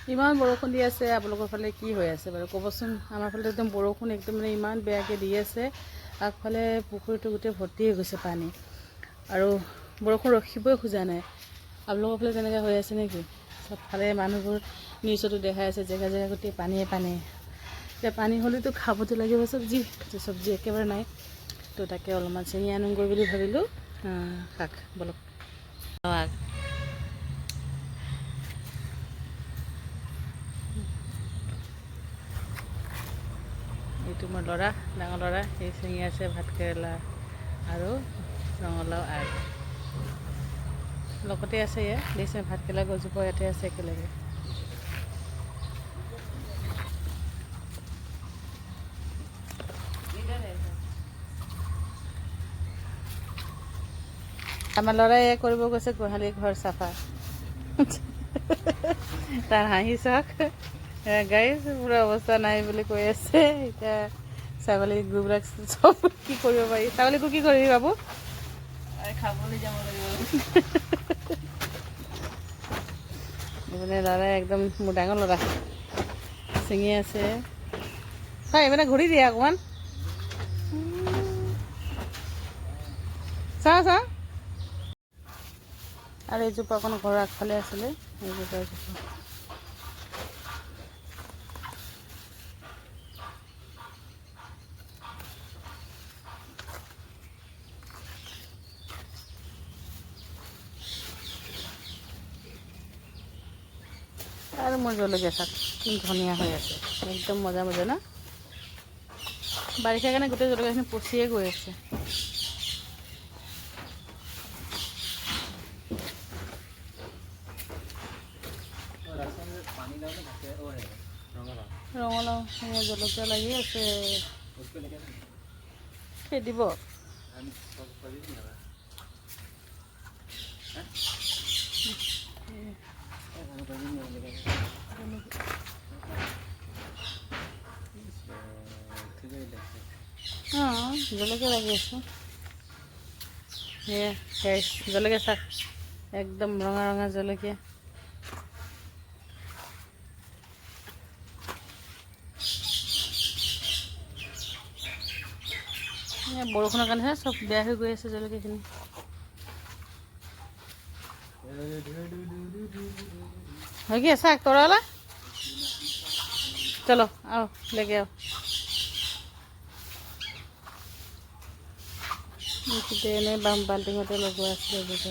ইমান বৰষুণ দি আছে, আপোনালোকৰ ফালে কি হৈ আছে বাৰু ক'বচোন। আমাৰ ফালে একদম বৰষুণ একদম মানে ইমান বেয়াকৈ দি আছে। আগফালে পুখুৰীটো গোটেই ভৰ্তি হৈ গৈছে পানী, আৰু বৰষুণ ৰখিবই খোজা নাই। আপোনালোকৰ ফালে তেনেকৈ হৈ আছে নেকি? চবফালে মানুহবোৰ নিউজতো দেখাই আছে, জেগা জেগা গোটেই পানীয়ে পানী। এতিয়া পানী হ'লেতো খাবতো লাগিব চব্জি একেবাৰে নাই। তো তাকে অলপমান ছিঙি আনোগৈ বুলি ভাবিলোঁ। শাক বলক এইটো মোৰ ল'ৰা, ডাঙৰ ল'ৰা, সেই ছিঙি আছে ভাতকেৰেলা আৰু ৰঙালাও আগ লগতে আছে। ইয়াত দেখিছে ভাতকেৰেলা গছজোপা ইয়াতে আছে একেলগে। আমাৰ ল'ৰাই কৰিব গৈছে গোহালি ঘৰ চাফা। তাৰ হাঁহি চাওক, গাইজ পুৰা অৱস্থা নাই বুলি কৈ আছে। এতিয়া ছাগলী গৰুবিলাক চব কি কৰিব পাৰি। ছাগলীকো কি কৰিবি বাবু? খাবলৈ যাব লাগিব। মানে ল'ৰাই একদম মোৰ ডাঙৰ ল'ৰা ছিঙি আছে। হয় মানে ঘূৰি দিয়ে অকণমান। চা আৰু এইজোপা অকণ ঘৰৰ আগফালে আছিলে, এইজোপা আৰু মোৰ জলকীয়া চাক কি ধুনীয়া হৈ আছে, একদম মজা মজা না। বাৰিষাৰ কাৰণে গোটেই জলকীয়াখিনি পচিয়ে গৈ আছে। ৰঙালাও জলকীয়া লাগি আছে, খেদিব। জলকীয়া লাগি আছে। জলকীয়া চাক, একদম ৰঙা ৰঙা জলকীয়া। বৰষুণৰ কাৰণেহে চব বেয়া হৈ গৈ আছে জলকীয়াখিনি। হয় কি চাক তৰালা, চলো আও লেগে আও। এনেই বাল্টিঙতে লগোৱা আছিলে।